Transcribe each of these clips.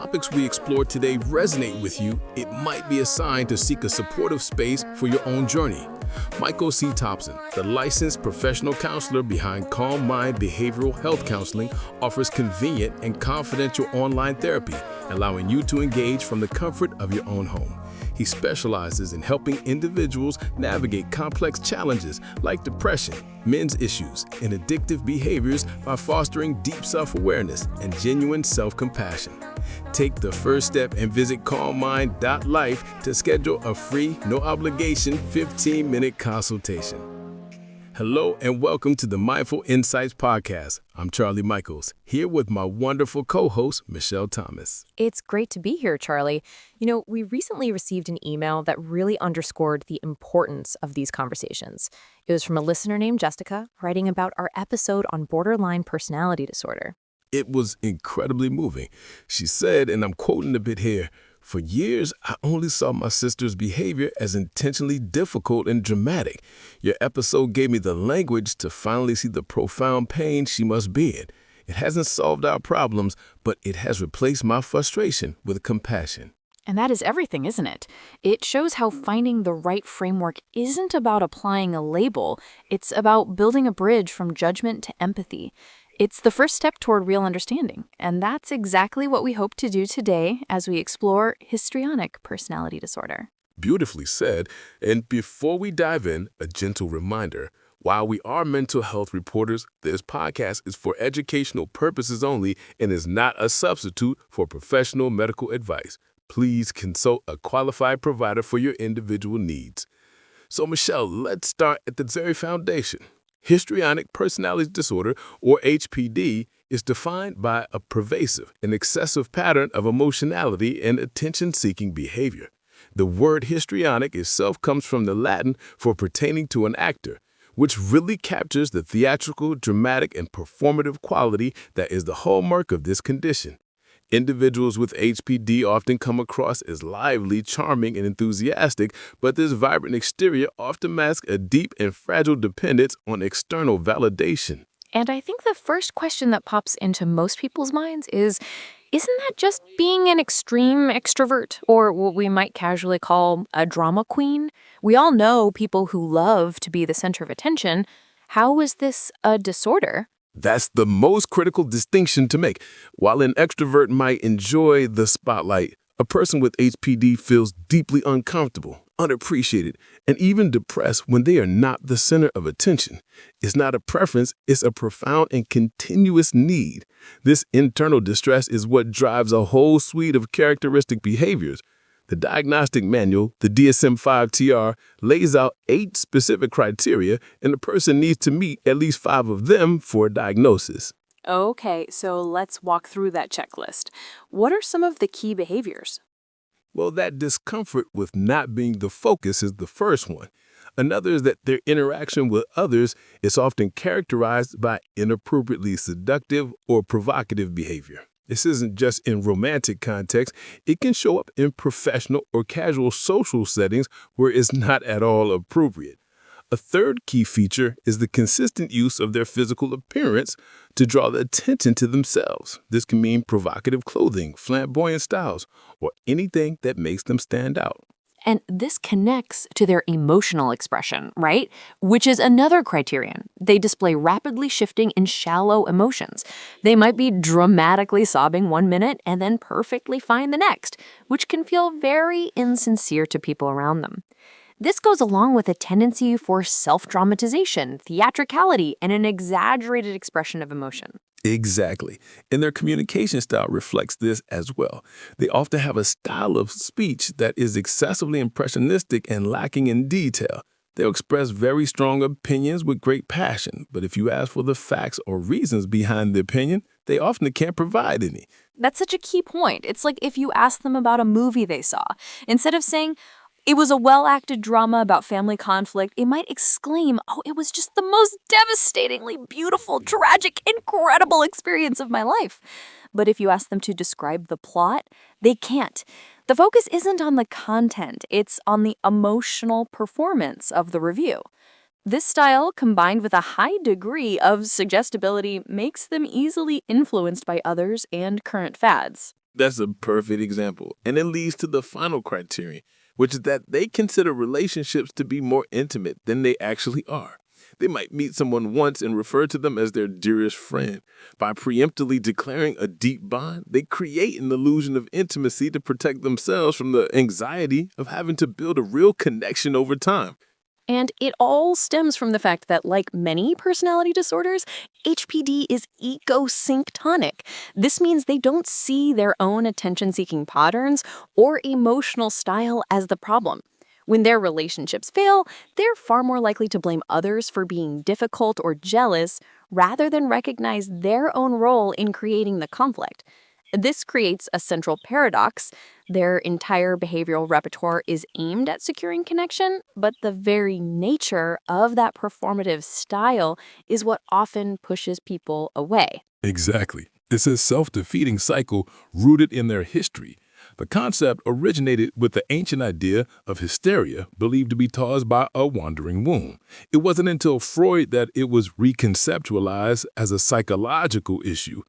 topics we explore today resonate with you, it might be a sign to seek a supportive space for your own journey. Michael C. Thompson, the licensed professional counselor behind Calm Mind Behavioral Health Counseling, offers convenient and confidential online therapy, allowing you to engage from the comfort of your own home. He specializes in helping individuals navigate complex challenges like depression, men's issues, and addictive behaviors by fostering deep self-awareness and genuine self-compassion. Take the first step and visit calmmind.life to schedule a free, no-obligation 15-minute consultation. Hello and welcome to the Mindful Insights Podcast. I'm Charlie Michaels, here with my wonderful co-host, Michelle Thomas. It's great to be here, Charlie. We recently received an email that really underscored the importance of these conversations. It was from a listener named Jessica, writing about our episode on borderline personality disorder. It was incredibly moving. She said, and I'm quoting a bit here, "For years, I only saw my sister's behavior as intentionally difficult and dramatic. Your episode gave me the language to finally see the profound pain she must be in. It hasn't solved our problems, but it has replaced my frustration with compassion." And that is everything, isn't it? It shows how finding the right framework isn't about applying a label. It's about building a bridge from judgment to empathy. It's the first step toward real understanding, and that's exactly what we hope to do today as we explore histrionic personality disorder. Beautifully said. And before we dive in, a gentle reminder. While we are mental health reporters, this podcast is for educational purposes only and is not a substitute for professional medical advice. Please consult a qualified provider for your individual needs. So, Michelle, let's start at the very foundation. Histrionic personality disorder, or HPD, is defined by a pervasive and excessive pattern of emotionality and attention-seeking behavior. The word histrionic itself comes from the Latin for pertaining to an actor, which really captures the theatrical, dramatic, and performative quality that is the hallmark of this condition. Individuals with HPD often come across as lively, charming, and enthusiastic, but this vibrant exterior often masks a deep and fragile dependence on external validation. And I think the first question that pops into most people's minds is, isn't that just being an extreme extrovert, or what we might casually call a drama queen? We all know people who love to be the center of attention. How is this a disorder? That's the most critical distinction to make. While an extrovert might enjoy the spotlight, a person with HPD feels deeply uncomfortable, unappreciated, and even depressed when they are not the center of attention. It's not a preference, it's a profound and continuous need. This internal distress is what drives a whole suite of characteristic behaviors. The diagnostic manual, the DSM-5-TR, lays out 8 specific criteria, and the person needs to meet at least 5 of them for a diagnosis. Okay, so let's walk through that checklist. What are some of the key behaviors? Well, that discomfort with not being the focus is the first one. Another is that their interaction with others is often characterized by inappropriately seductive or provocative behavior. This isn't just in romantic context. It can show up in professional or casual social settings where it's not at all appropriate. A third key feature is the consistent use of their physical appearance to draw the attention to themselves. This can mean provocative clothing, flamboyant styles, or anything that makes them stand out. And this connects to their emotional expression, right? Which is another criterion. They display rapidly shifting and shallow emotions. They might be dramatically sobbing one minute and then perfectly fine the next, which can feel very insincere to people around them. This goes along with a tendency for self-dramatization, theatricality, and an exaggerated expression of emotion. Exactly. And their communication style reflects this as well. They often have a style of speech that is excessively impressionistic and lacking in detail. They'll express very strong opinions with great passion, but if you ask for the facts or reasons behind the opinion, they often can't provide any. That's such a key point. It's like if you ask them about a movie they saw, instead of saying, "It was a well-acted drama about family conflict," it might exclaim, "Oh, it was just the most devastatingly beautiful, tragic, incredible experience of my life." But if you ask them to describe the plot, they can't. The focus isn't on the content, it's on the emotional performance of the review. This style, combined with a high degree of suggestibility, makes them easily influenced by others and current fads. That's a perfect example. And it leads to the final criterion, which is that they consider relationships to be more intimate than they actually are. They might meet someone once and refer to them as their dearest friend. By preemptively declaring a deep bond, they create an illusion of intimacy to protect themselves from the anxiety of having to build a real connection over time. And it all stems from the fact that, like many personality disorders, HPD is ego-synctonic. This means they don't see their own attention-seeking patterns or emotional style as the problem. When their relationships fail, they're far more likely to blame others for being difficult or jealous rather than recognize their own role in creating the conflict. This creates a central paradox. Their entire behavioral repertoire is aimed at securing connection, but the very nature of that performative style is what often pushes people away. Exactly. It's a self-defeating cycle rooted in their history. The concept originated with the ancient idea of hysteria, believed to be caused by a wandering womb. It wasn't until Freud that it was reconceptualized as a psychological issue.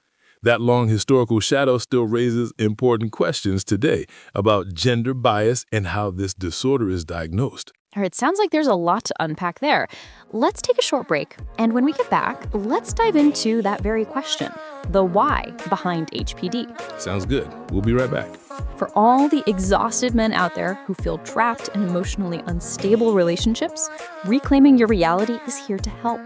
That long historical shadow still raises important questions today about gender bias and how this disorder is diagnosed. All right, it sounds like there's a lot to unpack there. Let's take a short break, and when we get back, let's dive into that very question, the why behind HPD. Sounds good. We'll be right back. For all the exhausted men out there who feel trapped in emotionally unstable relationships, Reclaiming Your Reality is here to help.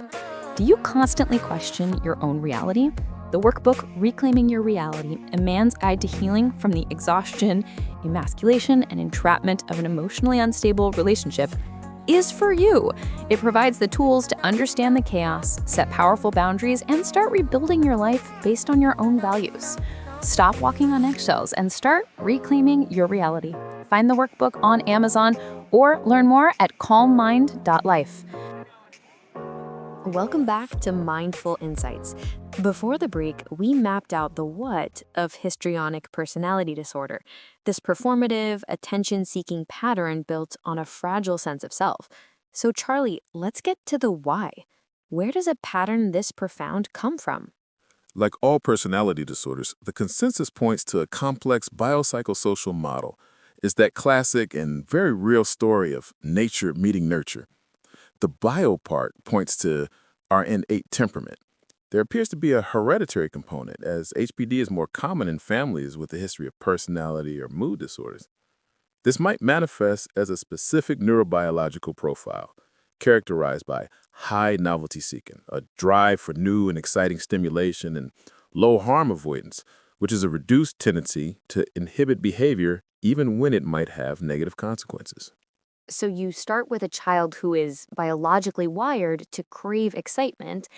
Do you constantly question your own reality? The workbook, Reclaiming Your Reality, A Man's Guide to Healing from the Exhaustion, Emasculation, and Entrapment of an Emotionally Unstable Relationship, is for you. It provides the tools to understand the chaos, set powerful boundaries, and start rebuilding your life based on your own values. Stop walking on eggshells and start reclaiming your reality. Find the workbook on Amazon or learn more at calmmind.life. Welcome back to Mindful Insights. Before the break, we mapped out the what of histrionic personality disorder, this performative, attention-seeking pattern built on a fragile sense of self. So Charlie, let's get to the why. Where does a pattern this profound come from? Like all personality disorders, the consensus points to a complex biopsychosocial model. It's that classic and very real story of nature meeting nurture. The bio part points to our innate temperament. There appears to be a hereditary component, as HPD is more common in families with a history of personality or mood disorders. This might manifest as a specific neurobiological profile, characterized by high novelty seeking, a drive for new and exciting stimulation, and low harm avoidance, which is a reduced tendency to inhibit behavior even when it might have negative consequences. So you start with a child who is biologically wired to crave excitement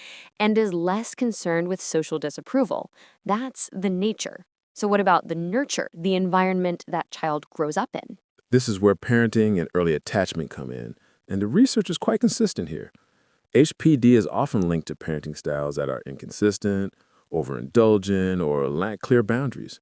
and is less concerned with social disapproval. That's the nature. So what about the nurture, the environment that child grows up in? This is where parenting and early attachment come in, and the research is quite consistent here. HPD is often linked to parenting styles that are inconsistent, overindulgent, or lack clear boundaries.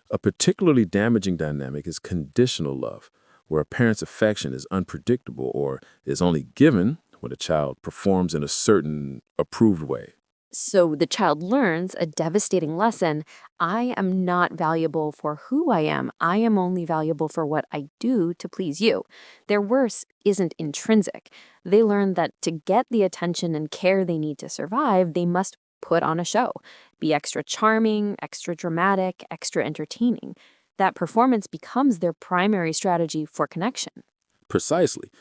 A particularly damaging dynamic is conditional love, where a parent's affection is unpredictable or is only given when a child performs in a certain approved way. So the child learns a devastating lesson. I am not valuable for who I am. I am only valuable for what I do to please you. Their worth isn't intrinsic. They learn that to get the attention and care they need to survive, they must put on a show, be extra charming, extra dramatic, extra entertaining. That performance becomes their primary strategy for connection. Precisely.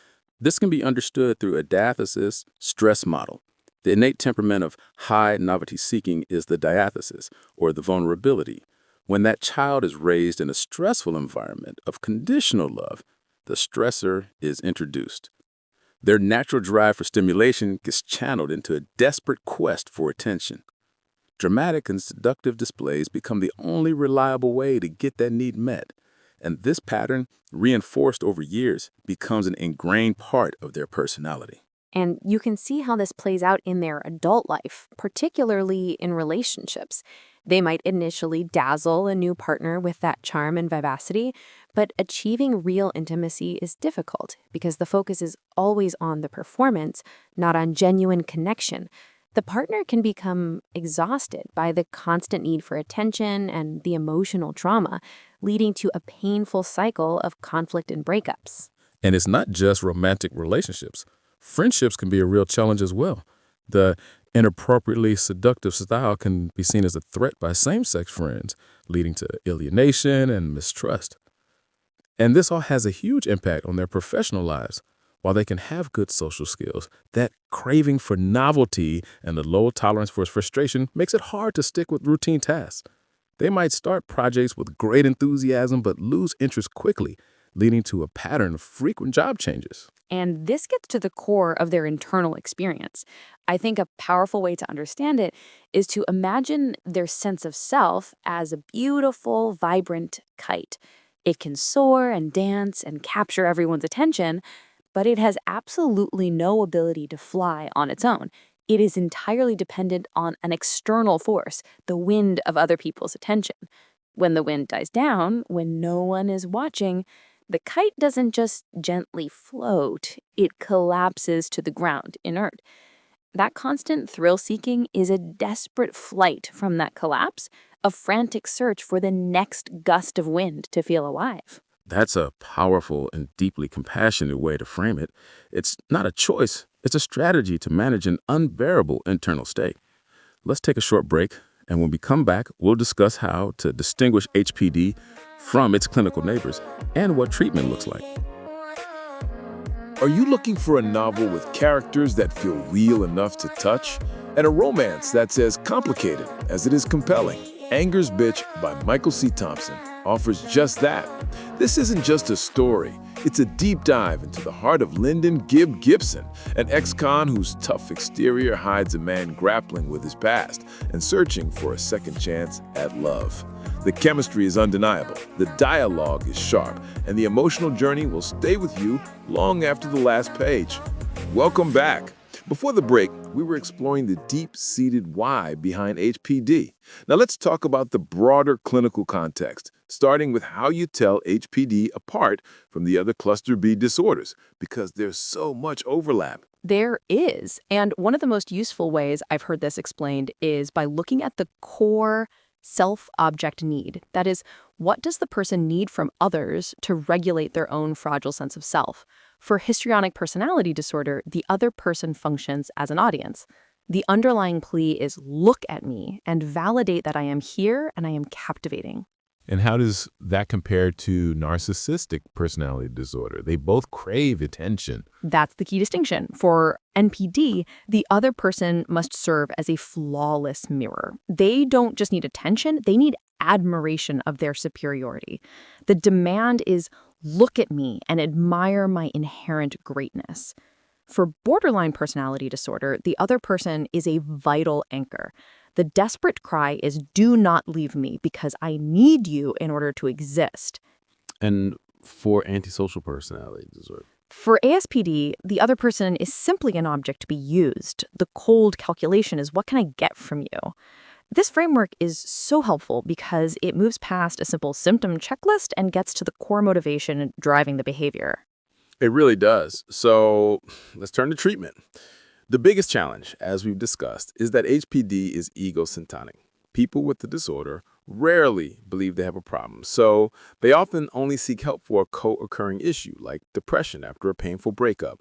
This can be understood through a diathesis stress model. The innate temperament of high novelty seeking is the diathesis, or the vulnerability. When that child is raised in a stressful environment of conditional love, the stressor is introduced. Their natural drive for stimulation gets channeled into a desperate quest for attention. Dramatic and seductive displays become the only reliable way to get that need met, and this pattern, reinforced over years, becomes an ingrained part of their personality. And you can see how this plays out in their adult life, particularly in relationships. They might initially dazzle a new partner with that charm and vivacity, but achieving real intimacy is difficult because the focus is always on the performance, not on genuine connection. The partner can become exhausted by the constant need for attention and the emotional trauma, leading to a painful cycle of conflict and breakups. And it's not just romantic relationships. Friendships can be a real challenge as well. The inappropriately seductive style can be seen as a threat by same-sex friends, leading to alienation and mistrust. And this all has a huge impact on their professional lives. While they can have good social skills, that craving for novelty and the low tolerance for frustration makes it hard to stick with routine tasks. They might start projects with great enthusiasm but lose interest quickly, leading to a pattern of frequent job changes. And this gets to the core of their internal experience. I think a powerful way to understand it is to imagine their sense of self as a beautiful, vibrant kite. It can soar and dance and capture everyone's attention, but it has absolutely no ability to fly on its own. It is entirely dependent on an external force, the wind of other people's attention. When the wind dies down, when no one is watching, the kite doesn't just gently float, it collapses to the ground, inert. That constant thrill-seeking is a desperate flight from that collapse, a frantic search for the next gust of wind to feel alive. That's a powerful and deeply compassionate way to frame it. It's not a choice. It's a strategy to manage an unbearable internal state. Let's take a short break, and when we come back, we'll discuss how to distinguish HPD from its clinical neighbors and what treatment looks like. Are you looking for a novel with characters that feel real enough to touch? And a romance that's as complicated as it is compelling? Anger's Bitch by Michael C. Thompson offers just that. This isn't just a story. It's a deep dive into the heart of Lyndon Gibb Gibson, an ex-con whose tough exterior hides a man grappling with his past and searching for a second chance at love. The chemistry is undeniable, the dialogue is sharp, and the emotional journey will stay with you long after the last page. Welcome back. Before the break, we were exploring the deep-seated why behind HPD. Now let's talk about the broader clinical context, starting with how you tell HPD apart from the other cluster B disorders, because there's so much overlap. There is. And one of the most useful ways I've heard this explained is by looking at the core self-object need. That is, what does the person need from others to regulate their own fragile sense of self? For histrionic personality disorder, the other person functions as an audience. The underlying plea is look at me and validate that I am here and I am captivating. And how does that compare to narcissistic personality disorder? They both crave attention. That's the key distinction. For NPD, the other person must serve as a flawless mirror. They don't just need attention, they need admiration of their superiority. The demand is look at me and admire my inherent greatness. For borderline personality disorder, the other person is a vital anchor. The desperate cry is, do not leave me because I need you in order to exist. And for antisocial personality disorder? For ASPD, the other person is simply an object to be used. The cold calculation is, what can I get from you? This framework is so helpful because it moves past a simple symptom checklist and gets to the core motivation driving the behavior. It really does. So let's turn to treatment. The biggest challenge, as we've discussed, is that HPD is egocentric. People with the disorder rarely believe they have a problem, so they often only seek help for a co-occurring issue, like depression after a painful breakup.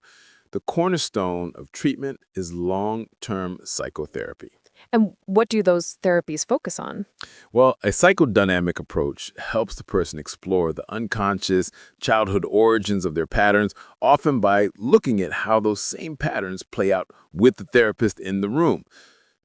The cornerstone of treatment is long-term psychotherapy. And what do those therapies focus on? Well, a psychodynamic approach helps the person explore the unconscious childhood origins of their patterns, often by looking at how those same patterns play out with the therapist in the room.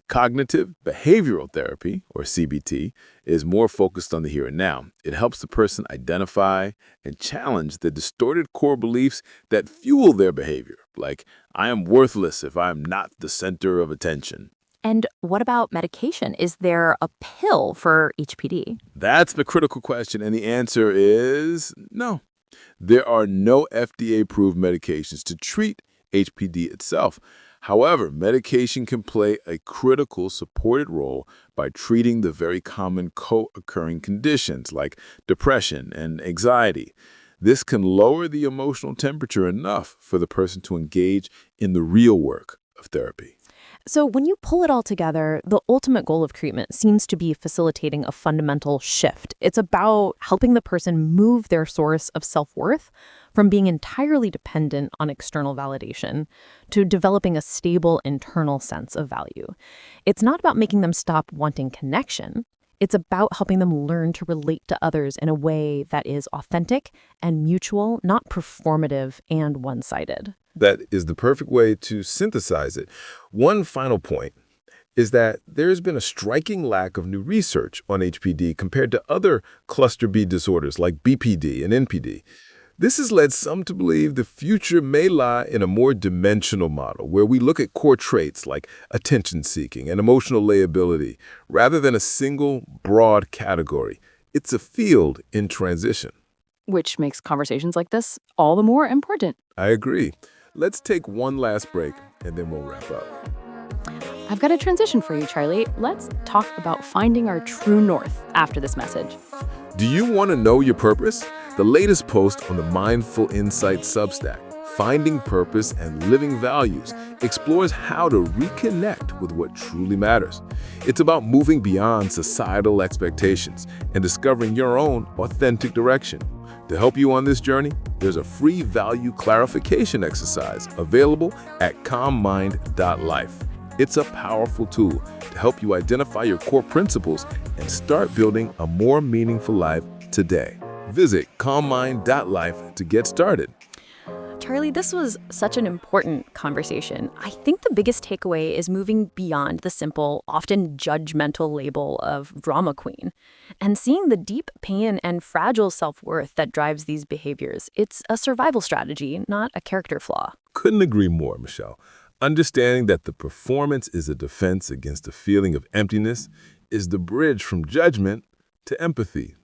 Cognitive behavioral therapy, or CBT, is more focused on the here and now. It helps the person identify and challenge the distorted core beliefs that fuel their behavior, like, I am worthless if I am not the center of attention. And what about medication? Is there a pill for HPD? That's the critical question, and the answer is no. There are no FDA-approved medications to treat HPD itself. However, medication can play a critical supported role by treating the very common co-occurring conditions like depression and anxiety. This can lower the emotional temperature enough for the person to engage in the real work of therapy. So when you pull it all together, the ultimate goal of treatment seems to be facilitating a fundamental shift. It's about helping the person move their source of self-worth from being entirely dependent on external validation to developing a stable internal sense of value. It's not about making them stop wanting connection. It's about helping them learn to relate to others in a way that is authentic and mutual, not performative and one-sided. That is the perfect way to synthesize it. One final point is that there's been a striking lack of new research on HPD compared to other cluster B disorders like BPD and NPD. This has led some to believe the future may lie in a more dimensional model where we look at core traits like attention-seeking and emotional layability rather than a single broad category. It's a field in transition. Which makes conversations like this all the more important. I agree. Let's take one last break and then we'll wrap up. I've got a transition for you, Charlie. Let's talk about finding our true north after this message. Do you want to know your purpose? The latest post on the Mindful Insight Substack, Finding Purpose and Living Values, explores how to reconnect with what truly matters. It's about moving beyond societal expectations and discovering your own authentic direction. To help you on this journey, there's a free value clarification exercise available at calmmind.life. It's a powerful tool to help you identify your core principles and start building a more meaningful life today. Visit calmmind.life to get started. Charlie, this was such an important conversation. I think the biggest takeaway is moving beyond the simple, often judgmental label of drama queen and seeing the deep pain and fragile self-worth that drives these behaviors. It's a survival strategy, not a character flaw. Couldn't agree more, Michelle. Understanding that the performance is a defense against a feeling of emptiness is the bridge from judgment to empathy.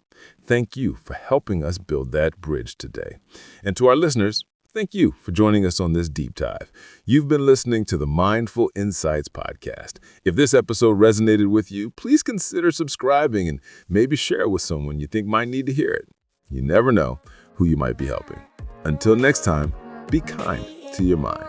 Thank you for helping us build that bridge today. And to our listeners, thank you for joining us on this deep dive. You've been listening to the Mindful Insights podcast. If this episode resonated with you, please consider subscribing and maybe share it with someone you think might need to hear it. You never know who you might be helping. Until next time, be kind to your mind.